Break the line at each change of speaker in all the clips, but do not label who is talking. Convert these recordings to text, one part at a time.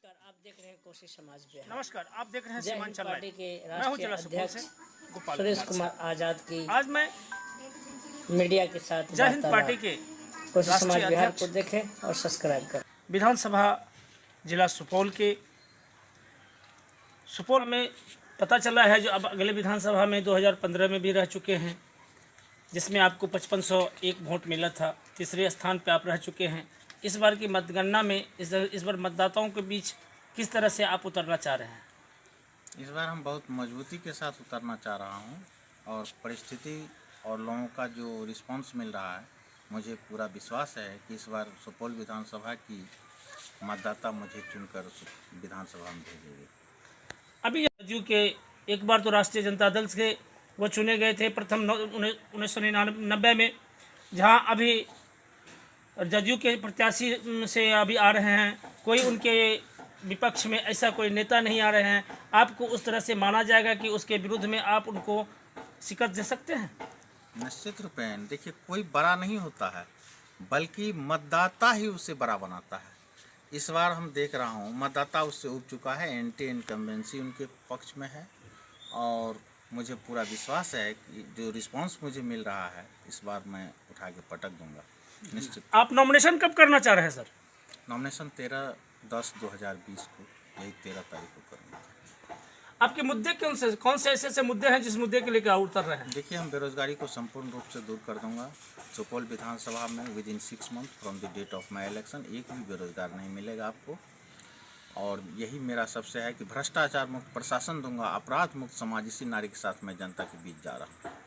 नमस्कार, आप देख रहे हैं कोसी समाज बिहार।
नमस्कार, आप देख रहे हैं
जय हिंद
सीमांचल
पार्टी
लाइव।
के
मैं हूं
राष्ट्रीय
जिला सुपौल
अध्यक्ष
से गोपाल
सुरेश कुमार आजाद की
आज मैं
मीडिया के साथ
जय हिंद पार्टी
वार्तालाप।
के
कोसी
राष्ट्रीय
समाज बिहार
अध्यक्ष
को देखें और सब्सक्राइब करें।
विधानसभा जिला सुपौल में पता चला है जो अब अगले विधानसभा में 2015 में भी रह चुके हैं, जिसमें आपको 5501 वोट मिला था। तीसरे स्थान पर आप रह चुके हैं। इस बार की मतगणना में इस बार मतदाताओं के बीच किस तरह से आप उतरना चाह रहे हैं?
इस बार हम बहुत मजबूती के साथ उतरना चाह रहा हूं और परिस्थिति और लोगों का जो रिस्पांस मिल रहा है, मुझे पूरा विश्वास है कि इस बार सुपौल विधानसभा की मतदाता मुझे चुनकर विधानसभा में भेजेंगे।
अभी जदयू के एक बार तो राष्ट्रीय जनता दल से वो चुने गए थे प्रथम 1999 में, जहां अभी जदयू के प्रत्याशी से अभी आ रहे हैं। कोई उनके विपक्ष में ऐसा कोई नेता नहीं आ रहे हैं। आपको उस तरह से माना जाएगा कि उसके विरुद्ध में आप उनको शिकस्त दे सकते हैं?
निश्चित रूपेण देखिए, कोई बड़ा नहीं होता है, बल्कि मतदाता ही उसे बड़ा बनाता है। इस बार हम देख रहा हूँ मतदाता उससे उब चुका है, एंटी इनकम्बेंसी उनके पक्ष में है और मुझे पूरा विश्वास है कि जो रिस्पांस मुझे मिल रहा है, इस बार मैं उठा के पटक दूंगा निश्चित।
आप नॉमिनेशन कब करना चाह रहे हैं सर?
नॉमिनेशन 13/10/2020 को, यही 13 तारीख को करूँगा।
आपके मुद्दे कौन से ऐसे मुद्दे हैं जिस मुद्दे के लेकर उतर रहे हैं?
देखिए, हम बेरोजगारी को संपूर्ण रूप से दूर कर दूंगा। सुपौल विधानसभा में within 6 month from the date of my election एक भी बेरोजगार नहीं मिलेगा आपको। और यही मेरा सबसे है कि भ्रष्टाचार मुक्त प्रशासन दूंगा, अपराध मुक्त समाज। इसी नारे के साथ मैं जनता के बीच जा रहा हूँ।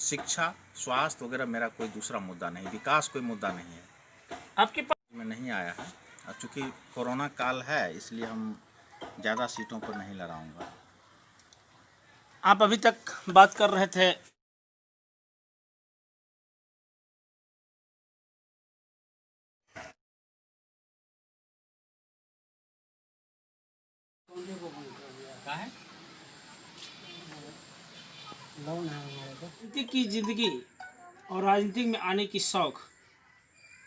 शिक्षा, स्वास्थ्य वगैरह मेरा कोई दूसरा मुद्दा नहीं, विकास कोई मुद्दा नहीं है।
आपके पास
में नहीं आया है और चूँकि कोरोना काल है, इसलिए हम ज़्यादा सीटों पर नहीं लड़ाऊँगा।
आप अभी तक बात कर रहे थे राजनीति की जिंदगी और राजनीति में आने की शौक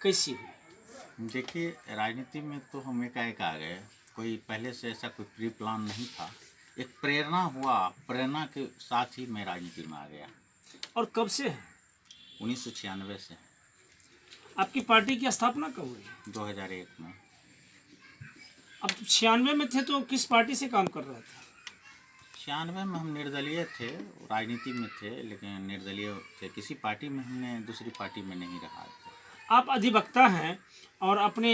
कैसी हुई?
देखिए, राजनीति में तो हम एकाएक आ गए, कोई पहले से ऐसा कोई प्री प्लान नहीं था। एक प्रेरणा हुआ, प्रेरणा के साथ ही मैं राजनीति में आ गया।
और कब से है?
1996 से।
आपकी पार्टी की स्थापना कब हुई?
2001 में।
अब 96 में थे तो किस पार्टी से काम कर रहे थे?
96 में हम निर्दलीय थे, राजनीति में थे लेकिन निर्दलीय थे। किसी पार्टी में, हमने दूसरी पार्टी में नहीं रहा थे।
आप अधिवक्ता हैं और अपने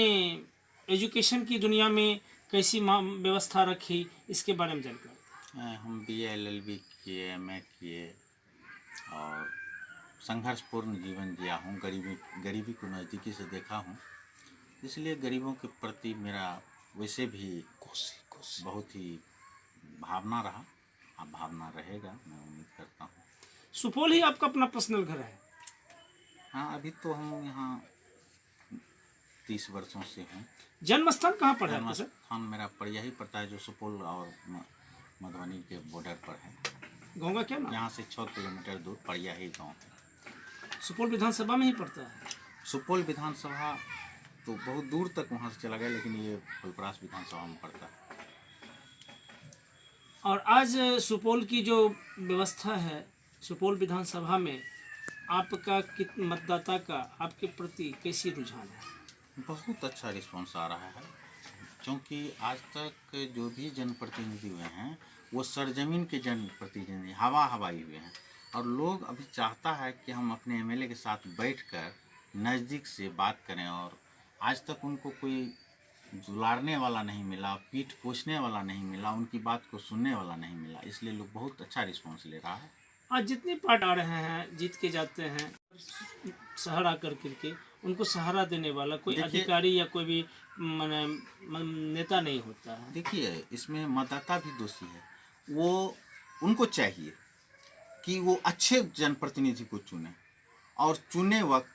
एजुकेशन की दुनिया में कैसी व्यवस्था रखी, इसके बारे में जानकारी।
हम BA LLB किए, MA किए और संघर्षपूर्ण जीवन जिया हूँ। गरीबी को नज़दीकी से देखा हूँ, इसलिए गरीबों के प्रति मेरा वैसे भी बहुत ही भावना रहा, अब भावना रहेगा, मैं उम्मीद करता हूँ।
सुपौल ही आपका अपना पर्सनल घर है?
हाँ, अभी तो हम यहाँ 30 वर्षों से हैं।
जन्म स्थान कहाँ पर है?
जन्म स्थान मेरा पड़िया ही पड़ता है, जो सुपौल और मधुबनी के बॉर्डर पर है।
गाँव का क्या नाम?
यहाँ से 6 किलोमीटर दूर पड़िया ही गाँव है।
सुपौल विधानसभा में ही पड़ता है?
सुपौल विधानसभा तो बहुत दूर तक वहाँ से चला गया, लेकिन ये फुलपरास विधानसभा में पड़ता है।
और आज सुपौल की जो व्यवस्था है, सुपौल विधानसभा में आपका मतदाता का आपके प्रति कैसी रुझान है?
बहुत अच्छा रिस्पांस आ रहा है, क्योंकि आज तक जो भी जनप्रतिनिधि हुए हैं वो सरजमीन के जनप्रतिनिधि हवाई हुए हैं। और लोग अभी चाहता है कि हम अपने MLA के साथ बैठकर नज़दीक से बात करें। और आज तक उनको कोई दुलारने वाला नहीं मिला, पीठ पोछने वाला नहीं मिला, उनकी बात को सुनने वाला नहीं मिला, इसलिए लोग बहुत अच्छा रिस्पांस ले रहा है।
आज जितने पार्ट आ रहे हैं, जीत के जाते हैं, सहारा करके उनको सहारा देने वाला कोई अधिकारी या कोई भी नेता नहीं होता है।
देखिए, इसमें मतदाता भी दोषी है। वो उनको चाहिए कि वो अच्छे जनप्रतिनिधि को चुने और चुने वक्त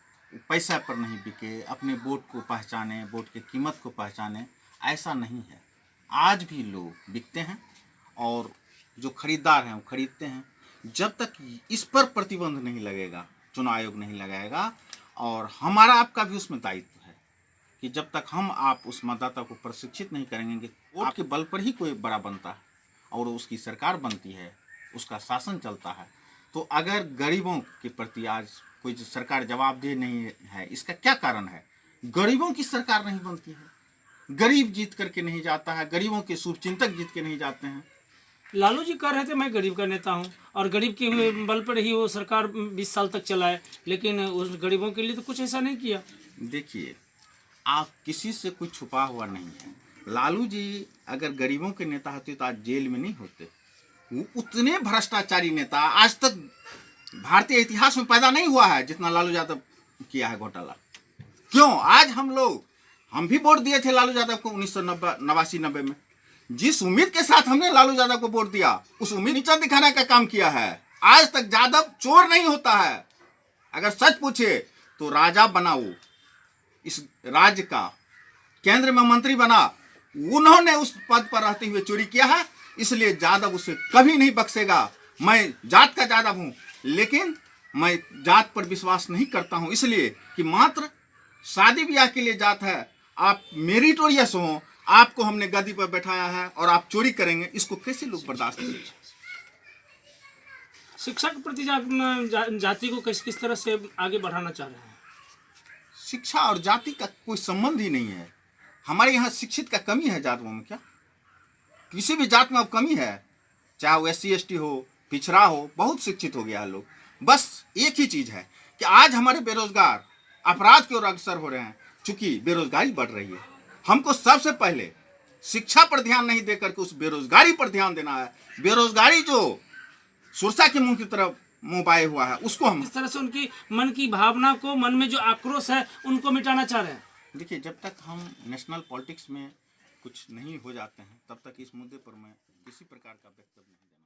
पैसा पर नहीं बिके, अपने वोट को पहचाने, वोट की कीमत को पहचाने। ऐसा नहीं है। आज भी लोग बिकते हैं और जो खरीदार हैं वो खरीदते हैं। जब तक इस पर प्रतिबंध नहीं लगेगा, चुनाव आयोग नहीं लगाएगा, और हमारा आपका भी उसमें दायित्व है कि जब तक हम आप उस मतदाता को प्रशिक्षित नहीं करेंगे कि वोट के बल पर ही कोई बड़ा बनता है और उसकी सरकार बनती है, उसका शासन चलता है, तो अगर गरीबों के प्रति आज कोई सरकार जवाबदेह नहीं है, इसका क्या कारण है? गरीबों की सरकार नहीं बनती है, गरीब जीत करके नहीं जाता है, गरीबों के शुभचिंतक जीत के नहीं जाते हैं।
लालू जी कह रहे थे मैं गरीब का नेता हूं और गरीब के बल पर ही वो सरकार 20 साल तक चलाए, लेकिन उस गरीबों के लिए तो कुछ ऐसा नहीं किया।
देखिए, आप किसी से कुछ छुपा हुआ नहीं है। लालू जी अगर गरीबों के नेता होते तो आज जेल में नहीं होते। वो उतने भ्रष्टाचारी नेता आज तक भारतीय इतिहास में पैदा नहीं हुआ है जितना लालू यादव किया है घोटाला। क्यों? आज हम भी वोट दिए थे लालू यादव को 1989-90 में। जिस उम्मीद के साथ हमने लालू यादव को वोट दिया, उस उम्मीद नीचा दिखाने का काम किया है। आज तक यादव चोर नहीं होता है। अगर सच पूछे तो राजा बना, वो इस राज्य का केंद्र में मंत्री बना, उन्होंने उस पद पर रहते हुए चोरी किया है, इसलिए यादव उसे कभी नहीं बख्शेगा। मैं जात का यादव हूं, लेकिन मैं जात पर विश्वास नहीं करता हूं, इसलिए कि मात्र शादी ब्याह के लिए जात है। आप मेरिटोरियस हो, आपको हमने गद्दी पर बैठाया है और आप चोरी करेंगे, इसको कैसे लोग बर्दाश्त करेंगे?
शिक्षा के प्रति जाति को किस तरह से आगे बढ़ाना चाह रहे हैं?
शिक्षा और जाति का कोई संबंध ही नहीं है। हमारे यहाँ शिक्षित का कमी है जातों में। क्या किसी भी जात में अब कमी है? चाहे वो SC ST हो, पिछड़ा हो, बहुत शिक्षित हो गया है लोग। बस एक ही चीज है कि आज हमारे बेरोजगार अपराध की ओर अग्रसर हो रहे हैं, चूंकि बेरोजगारी बढ़ रही है। हमको सबसे पहले शिक्षा पर ध्यान नहीं देकर के उस बेरोजगारी पर ध्यान देना है। बेरोजगारी जो सुरसा के मुंह की तरफ मुंह बाए हुआ है, उसको हम
इस तरह से उनकी मन की भावना को, मन में जो आक्रोश है, उनको मिटाना चाह रहे हैं।
देखिए, जब तक हम नेशनल पॉलिटिक्स में कुछ नहीं हो जाते हैं, तब तक इस मुद्दे पर मैं किसी प्रकार का वक्तव्य नहीं